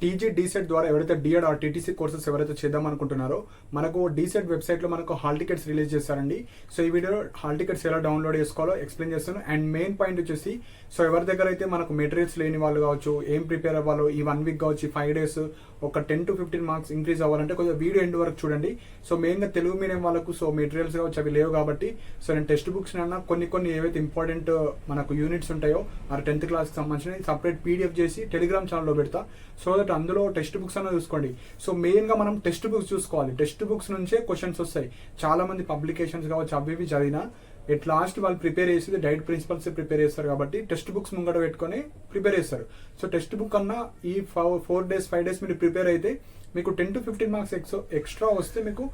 TG DEECET ద్వారా ఎవరైతే D.Ed are TTC courses ఎవరైతే చేద్దాం అనుకుంటున్నారో మనకు డీసెట్ వెబ్సైట్లో మనకు హాల్ టికెట్స్ రిలీజ్ చేస్తారండి. సో ఈ వీడియో హాల్ టికెట్స్ ఎలా డౌన్లోడ్ చేసుకోవాలో ఎక్స్ప్లెయిన్ చేస్తాను. అండ్ మెయిన్ పాయింట్ వచ్చేసి సో ఎవరి దగ్గర అయితే మనకు మెటీరియల్స్ లేని వాళ్ళు కావచ్చు, ఏం ప్రిపేర్ అవ్వాలో ఈ 1 వీక్ కావచ్చు, 5 days ఒక 10 to 15 మార్క్స్ ఇంక్రీజ్ అవ్వాలంటే కొంచెం వీడియో ఎండ్ వరకు చూడండి. సో మెయిన్గా తెలుగు మీడియం వాళ్ళకు సో మెటీరియల్స్ కావచ్చు అవి లేవు కాబట్టి సో నేను టెక్స్ట్ బుక్స్ అన్న కొన్ని ఏవైతే ఇంపార్టెంట్ మనకు యూనిట్స్ ఉంటాయో ఆ 10th క్లాస్కి సంబంధించిన సపరేట్ పీడిఎఫ్ చేసి టెలిగ్రామ్ ఛానల్లో పెడతా. సో దట్ అందులో టెక్స్ట్ బుక్స్ అన్న చూసుకోండి. సో మెయిన్గా మనం టెక్స్ట్ బుక్స్ చూసుకోవాలి. టెక్స్ట్ బుక్స్ నుంచే క్వశ్చన్స్ వస్తాయి. చాలా మంది పబ్లికేషన్స్ కావచ్చు అవి ఇవి చదివినా ఎట్ లాస్ట్ వాళ్ళు ప్రిపేర్ చేసేది డైట్ ప్రిన్సిపల్స్ ప్రిపేర్ చేస్తారు కాబట్టి టెక్స్ట్ బుక్స్ ముంగట పెట్టుకొని ప్రిపేర్ చేస్తారు. సో టెక్స్ట్ బుక్ అన్నా ఈ 4 days 5 days మీరు ప్రిపేర్ అయితే మీకు 10 to 15 మార్క్స్ ఎక్స్ట్రా వస్తే మీకు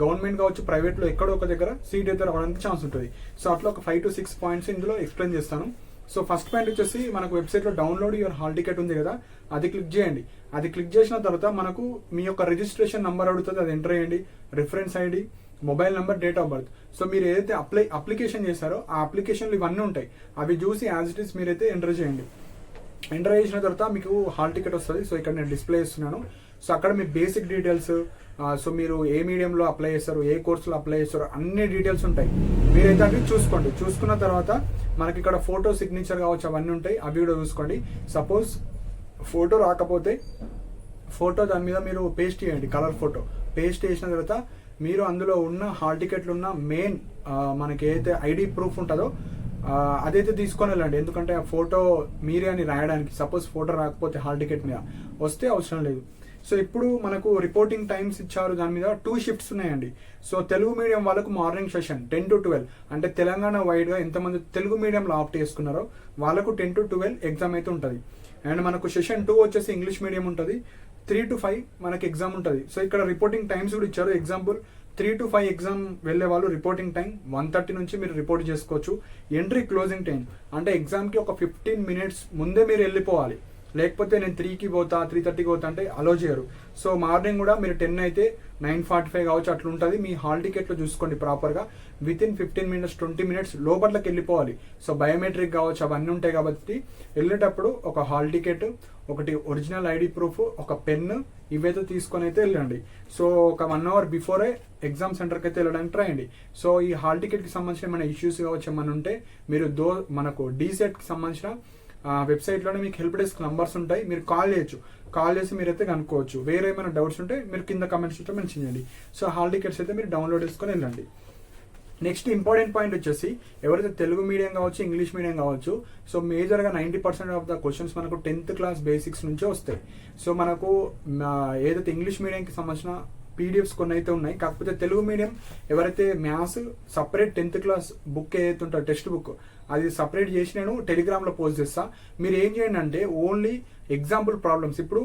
గవర్నమెంట్ కావచ్చు ప్రైవేట్లో ఎక్కడో ఒక దగ్గర సీట్ అయితే రావడానికి ఛాన్స్ ఉంటుంది. సో అట్లా ఒక 5 to 6 పాయింట్స్ ఇందులో ఎక్స్ప్లెయిన్ చేస్తాను. సో ఫస్ట్ పాయింట్ వచ్చేసి మనకు వెబ్సైట్లో డౌన్లోడ్ యువర్ హాల్ టికెట్ ఉంది కదా, అది క్లిక్ చేయండి. అది క్లిక్ చేసిన తర్వాత మనకు మీ యొక్క రిజిస్ట్రేషన్ నంబర్ అడుగుతుంది, అది ఎంటర్ చేయండి. Reference ID, mobile number, date of birth. So మీరు ఏదైతే అప్లికేషన్ చేశారో ఆ అప్లికేషన్లు ఇవన్నీ ఉంటాయి. అవి చూసి యాజ్ ఇట్ ఈస్ మీరైతే ఎంటర్ చేయండి. ఎంటర్ చేసిన తర్వాత మీకు హాల్ టికెట్ వస్తుంది. సో ఇక్కడ నేను డిస్ప్లే చేస్తున్నాను. సో అక్కడ మీ బేసిక్ డీటెయిల్స్, సో మీరు ఏ మీడియంలో అప్లై చేస్తారు, ఏ కోర్సులో అప్లై చేస్తారు, అన్ని డీటెయిల్స్ ఉంటాయి. మీరైతే అవి చూసుకోండి. చూసుకున్న తర్వాత మనకి ఇక్కడ ఫోటో సిగ్నేచర్ కావచ్చు అవన్నీ ఉంటాయి, అవి కూడా చూసుకోండి. సపోజ్ ఫోటో రాకపోతే ఫోటో దాని మీద మీరు పేస్ట్ చేయండి, కలర్ ఫోటో పేస్ట్ చేసిన తర్వాత మీరు అందులో ఉన్న హాల్ టికెట్లు ఉన్న మెయిన్ మనకి ఏదైతే ఐడి ప్రూఫ్ ఉంటుందో అదైతే తీసుకొని వెళ్ళండి. ఎందుకంటే ఆ ఫోటో మీరే అని రాయడానికి. సపోజ్ ఫోటో రాకపోతే హాల్ టికెట్ మీద వస్తే అవసరం లేదు. సో ఇప్పుడు మనకు రిపోర్టింగ్ టైమ్స్ ఇచ్చారు, దాని మీద 2 shifts ఉన్నాయండి. సో తెలుగు మీడియం వాళ్ళకు మార్నింగ్ సెషన్ 10 to 12, అంటే తెలంగాణ వైడ్గా ఎంతమంది తెలుగు మీడియంలో ఆప్ట్ చేసుకున్నారో వాళ్ళకు 10 to 12 ఎగ్జామ్ అయితే ఉంటుంది. అండ్ మనకు సెషన్ 2 వచ్చేసి ఇంగ్లీష్ మీడియం ఉంటుంది. 3 to 5 మనకి ఎగ్జామ్ ఉంటుంది. సో ఇక్కడ రిపోర్టింగ్ టైమ్స్ కూడా ఇచ్చారు. ఎగ్జాంపుల్ 3 to 5 ఎగ్జామ్ వెళ్ళే వాళ్ళు రిపోర్టింగ్ టైం 1:30 నుంచి మీరు రిపోర్ట్ చేసుకోవచ్చు. ఎంట్రీ క్లోజింగ్ టైం అంటే ఎగ్జామ్కి ఒక 15 minutes ముందే మీరు వెళ్ళిపోవాలి. లేకపోతే నేను 3కి పోతా 3:30కి పోతా అంటే అలో చేయరు. సో మార్నింగ్ కూడా మీరు 10 అయితే 9:45 కావచ్చు అట్లా ఉంటుంది. మీ హాల్ టికెట్లో చూసుకోండి ప్రాపర్గా వితిన్ 15 minutes 20 minutes లోపట్లకి వెళ్ళిపోవాలి. సో బయోమెట్రిక్ కావచ్చు అవన్నీ ఉంటాయి కాబట్టి వెళ్ళేటప్పుడు ఒక హాల్ టికెట్, ఒకటి ఒరిజినల్ ఐడి ప్రూఫ్, ఒక పెన్ ఇవైతే తీసుకొని అయితే వెళ్ళండి. సో ఒక 1 hour బిఫోరే ఎగ్జామ్ సెంటర్కి అయితే వెళ్ళడానికి ట్రై చేయండి. సో ఈ హాల్ టికెట్కి సంబంధించిన ఏమైనా ఇష్యూస్ కావచ్చు ఏమైనా ఉంటే మీరు మనకు డీసెట్కి సంబంధించిన వెబ్సైట్లోనే మీకు హెల్ప్ డెస్క్ నంబర్స్ ఉంటాయి, మీరు కాల్ చేయొచ్చు. కాల్ చేసి మీరైతే కనుక్కోవచ్చు. వేరే ఏమైనా డౌట్స్ ఉంటే మీరు కింద కమెంట్స్ లో మెన్షన్ చేయండి. సో హాల్ టికెట్స్ అయితే మీరు డౌన్లోడ్ చేసుకొని వెళ్ళండి. నెక్స్ట్ ఇంపార్టెంట్ పాయింట్ వచ్చేసి ఎవరైతే తెలుగు మీడియం కావచ్చు, ఇంగ్లీష్ మీడియం కావచ్చు, సో మేజర్గా 90% ఆఫ్ ద క్వశ్చన్స్ మనకు 10th క్లాస్ బేసిక్స్ నుంచే వస్తాయి. సో మనకు ఏదైతే ఇంగ్లీష్ మీడియంకి సంబంధించిన పీడిఎఫ్స్ కొన్ని అయితే ఉన్నాయి. కాకపోతే తెలుగు మీడియం ఎవరైతే maths separate 10th class book ఏదైతే ఉంటుందో టెక్స్ట్ బుక్ అది సపరేట్ చేసి నేను టెలిగ్రామ్లో పోస్ట్ చేస్తా. మీరు ఏం చేయండి అంటే ఓన్లీ ఎగ్జాంపుల్ ప్రాబ్లమ్స్, ఇప్పుడు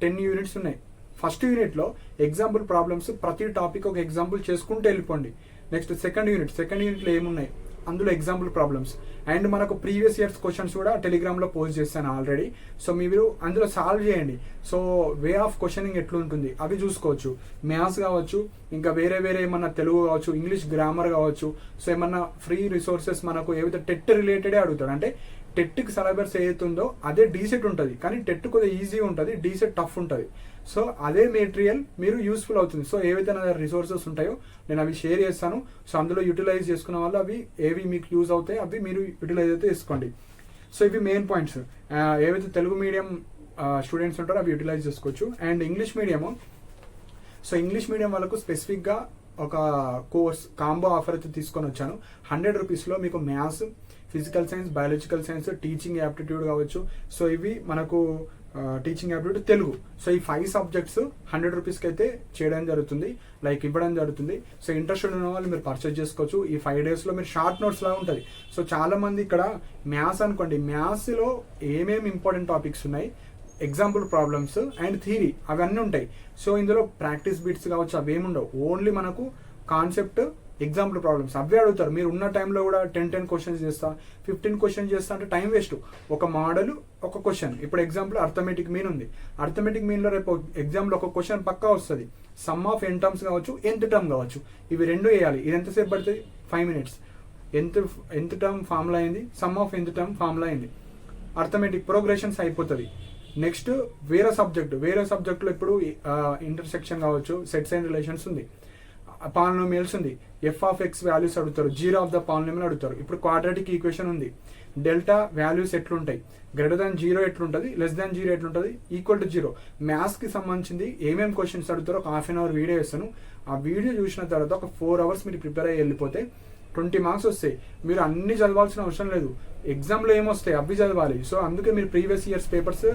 10 units ఉన్నాయి. ఫస్ట్ యూనిట్లో ఎగ్జాంపుల్ ప్రాబ్లమ్స్ ప్రతి టాపిక్ ఒక ఎగ్జాంపుల్ చేసుకుంటూ వెళ్ళిపోండి. నెక్స్ట్ సెకండ్ యూనిట్లో ఏమున్నాయి అందులో ఎగ్జాంపుల్ ప్రాబ్లమ్స్ అండ్ మనకు ప్రీవియస్ ఇయర్స్ క్వశ్చన్స్ కూడా టెలిగ్రామ్లో పోస్ట్ చేస్తాను ఆల్రెడీ. సో మీరు అందులో సాల్వ్ చేయండి. సో వే ఆఫ్ క్వశ్చనింగ్ ఎట్లుంటుంది అవి చూసుకోవచ్చు. మ్యాథ్స్ కావచ్చు, ఇంకా వేరే ఏమన్నా తెలుగు కావచ్చు, ఇంగ్లీష్ గ్రామర్ కావచ్చు. సో ఏమన్నా ఫ్రీ రిసోర్సెస్ మనకు ఏవైతే టెట్ రిలేటెడే అడుగుతాడు. అంటే టెట్కి సిలబస్ ఏదైతుందో అదే డీసెట్ ఉంటుంది, కానీ టెట్ కొద్దిగా ఈజీ ఉంటుంది, డీసెట్ టఫ్ ఉంటుంది. సో అదే మెటీరియల్ మీరు యూస్ఫుల్ అవుతుంది. సో ఏవైతే నా రిసోర్సెస్ ఉంటాయో నేను అవి షేర్ చేస్తాను. సో అందులో యూటిలైజ్ చేసుకున్న వాళ్ళు అవి ఏవి మీకు యూజ్ అవుతాయి అవి మీరు యూటిలైజ్ అయితే చేసుకోండి. సో ఇవి మెయిన్ పాయింట్స్. ఏవైతే తెలుగు మీడియం స్టూడెంట్స్ ఉంటారో అవి యూటిలైజ్ చేసుకోవచ్చు. And English medium, so English medium వాళ్ళకు స్పెసిఫిక్గా ఒక కోర్స్ కాంబో ఆఫర్ అయితే తీసుకొని వచ్చాను. 100 రూపీస్లో మీకు maths, physical science, biological science, teaching aptitude కావచ్చు. సో ఇవి మనకు టీచింగ్ యాప్టిట్యూడ్ తెలుగు. సో ఈ 5 subjects 100 రూపీస్కి అయితే చేయడం జరుగుతుంది, లైక్ ఇవ్వడం జరుగుతుంది. సో ఇంట్రెస్టెడ్ ఉన్న వాళ్ళు మీరు పర్చేజ్ చేసుకోవచ్చు. ఈ 5 daysలో మీరు షార్ట్ నోట్స్ లాగా ఉంటుంది. సో చాలా మంది ఇక్కడ మ్యాథ్స్ అనుకోండి, మ్యాథ్స్లో ఏమేమి ఇంపార్టెంట్ టాపిక్స్ ఉన్నాయి, ఎగ్జాంపుల్ ప్రాబ్లమ్స్ అండ్ థియరీ అవన్నీ ఉంటాయి. సో ఇందులో ప్రాక్టీస్ బిట్స్ కావచ్చు అవేమి ఉండవు. ఓన్లీ మనకు కాన్సెప్ట్, ఎగ్జాంపుల్ ప్రాబ్లమ్స్ అవే అడుగుతారు. మీరు ఉన్న టైంలో కూడా 10 క్వశ్చన్స్ చేస్తా, 15 క్వశ్చన్స్ చేస్తా అంటే టైం వేస్ట్. ఒక మోడల్, ఒక క్వశ్చన్. ఇప్పుడు ఎగ్జాంపుల్ అర్థమెటిక్ మీన్ ఉంది. అర్థమెటిక్ మీన్లో రేపు ఎగ్జామ్లో ఒక క్వశ్చన్ పక్కా వస్తుంది. సమ్ ఆఫ్ ఎన్ టర్మ్స్ కావచ్చు, nth టర్మ్ కావచ్చు, ఇవి 2 వేయాలి. ఇది ఎంతసేపు పడుతుంది? 5 minutes. nth టర్మ్ ఫార్ములా అయింది, some of nth term formula అయింది. అర్థమెటిక్ ప్రోగ్రెషన్స్ అయిపోతుంది. నెక్స్ట్ వేరే సబ్జెక్టులో ఇప్పుడు ఇంటర్సెక్షన్ కావచ్చు, సెట్స్ అండ్ రిలేషన్స్ ఉంది, పాలినోమియల్స్ ఉంది, ఎఫ్ ఆఫ్ ఎక్స్ వాల్యూస్ అడుగుతారు, జీరో ఆఫ్ ద పాలినోమియల్ అడుగుతారు. ఇప్పుడు క్వాడ్రాటిక్ ఈక్వేషన్ ఉంది, డెల్టా వాల్యూస్ ఎట్లుంటాయి, గ్రేటర్ దాన్ జీరో ఎట్లుంటుంది, లెస్ దాన్ జీరో ఎట్లుంటుంది, ఈక్వల్ టు జీరో. మ్యాథ్స్కి సంబంధించింది ఏమేమి క్వశ్చన్స్ అడుగుతారో ఒక హాఫ్ అన్ అవర్ వీడియో వేస్తాను. ఆ వీడియో చూసిన తర్వాత ఒక 4 hours మీరు ప్రిపేర్ అయ్యి వెళ్ళిపోతే 20 marks వస్తాయి. మీరు అన్ని చదవాల్సిన అవసరం లేదు, ఎగ్జామ్లో ఏమొస్తాయి అవి చదవాలి. సో అందుకే మీరు ప్రీవియస్ ఇయర్స్ పేపర్స్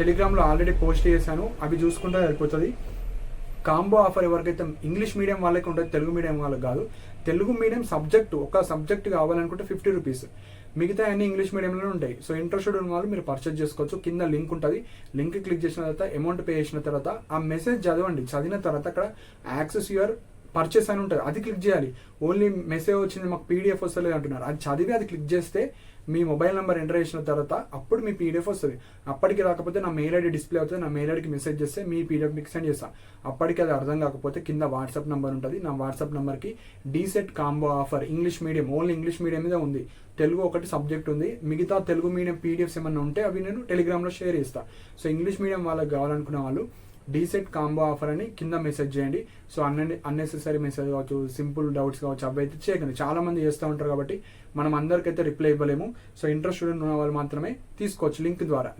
టెలిగ్రామ్లో ఆల్రెడీ పోస్ట్ చేశాను, అవి చూసుకుంటే సరిపోతుంది. కాంబో ఆఫర్ ఎవరికైతే ఇంగ్లీష్ మీడియం వాళ్ళకి ఉంటుంది, తెలుగు మీడియం వాళ్ళకి కాదు. తెలుగు మీడియం ఒక సబ్జెక్ట్ కావాలనుకుంటే 50 rupees, మిగతా అన్ని ఇంగ్లీష్ మీడియంలో ఉంటాయి. సో ఇంట్రెస్టెడ్ ఉన్న వాళ్ళు మీరు పర్చేజ్ చేసుకోవచ్చు. కింద లింక్ ఉంటుంది, లింక్ క్లిక్ చేసిన తర్వాత అమౌంట్ పే చేసిన తర్వాత ఆ మెసేజ్ చదవండి. చదివిన తర్వాత అక్కడ యాక్సెస్ యువర్ పర్చేస్ అని ఉంటుంది, అది క్లిక్ చేయాలి. ఓన్లీ మెసేజ్ వచ్చింది మాకు పీడిఎఫ్ వస్తలేదు అంటున్నారు, అది చదివి అది క్లిక్ చేస్తే మీ మొబైల్ నెంబర్ ఎంటర్ చేసిన తర్వాత అప్పుడు మీ పీడిఎఫ్ వస్తుంది. అప్పటికి రాకపోతే నా మెయిల్ ఐడి డిస్ప్లే అవుతుంది, నా మెయిల్ ఐడికి మెసేజ్ చేస్తే మీ పీడిఎఫ్ మీకు సెండ్ చేస్తాను. అప్పటికి అది అర్థం కాకపోతే కింద వాట్సాప్ నెంబర్ ఉంటుంది, నా వాట్సాప్ నెంబర్కి DEECET combo offer English medium, only English medium మీద ఉంది, తెలుగు ఒకటి సబ్జెక్ట్ ఉంది, మిగతా తెలుగు మీడియం పీడిఎఫ్స్ ఏమన్నా ఉంటే అవి నేను టెలిగ్రామ్లో షేర్ చేస్తాను. సో ఇంగ్లీష్ మీడియం వాళ్ళకి కావాలనుకున్న వాళ్ళు డీసెట్ కాంబో ఆఫర్ అని కింద మెసేజ్ చేయండి. సో అన్నెసెసరీ మెసేజ్ కావచ్చు, సింపుల్ డౌట్స్ కావచ్చు, అవి అయితే చేయకండి. చాలా మంది చేస్తూ ఉంటారు కాబట్టి మనం అందరికైతే రిప్లై ఇవ్వలేము. సో ఇంట్రెస్టెడ్ ఉన్న వాళ్ళు మాత్రమే తీసుకోవచ్చు.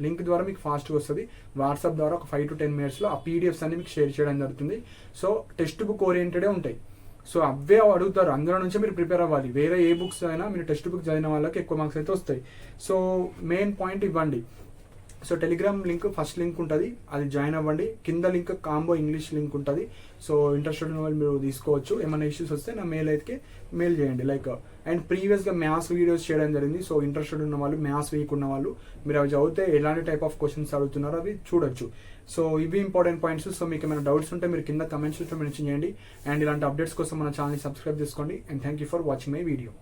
లింక్ ద్వారా మీకు ఫాస్ట్గా వస్తుంది. వాట్సాప్ ద్వారా ఒక 5 to 10 minutesలో ఆ పీడిఎఫ్స్ అన్ని మీకు షేర్ చేయడం జరుగుతుంది. సో టెక్స్ట్ బుక్ ఓరియంటెడే ఉంటాయి. సో అవే అడుగుతారు, అందులో నుంచి మీరు ప్రిపేర్ అవ్వాలి. వేరే ఏ బుక్స్ అయినా మీరు టెక్స్ట్ బుక్ చదివిన వాళ్ళకి ఎక్కువ మార్క్స్ అయితే వస్తాయి. సో మెయిన్ పాయింట్ ఇవ్వండి. So Telegram link first link ఉంటుంది, అది జాయిన్ అవ్వండి. కింద లింక్ కాంబో ఇంగ్లీష్ లింక్ ఉంటుంది. సో ఇంట్రెస్టెడ్ ఉన్న వాళ్ళు మీరు తీసుకోవచ్చు. ఏమైనా ఇష్యూస్ వస్తే నా మెయిల్ అయితే మెయిల్ చేయండి. అండ్ ప్రీవియస్గా మ్యాథ్స్ వీడియోస్ చేయడం జరిగింది. సో ఇంట్రెస్టెడ్ ఉన్న వాళ్ళు, మ్యాథ్స్ వీక్ ఉన్న వాళ్ళు మీరు అవి చదివితే ఎలాంటి టైప్ ఆఫ్ క్వశ్చన్స్ అడుగుతున్నారో అవి చూడొచ్చు. సో ఇవి ఇంపార్టెంట్ పాయింట్స్. సో మీకు ఏమైనా డౌట్స్ ఉంటే మీరు కింద కమెంట్స్లో మెన్షన్ చేయండి. అండ్ ఇలాంటి అప్డేట్స్ కోసం మన ఛానల్ని సబ్స్క్రైబ్ చేసుకోండి. And thank you for watching my video.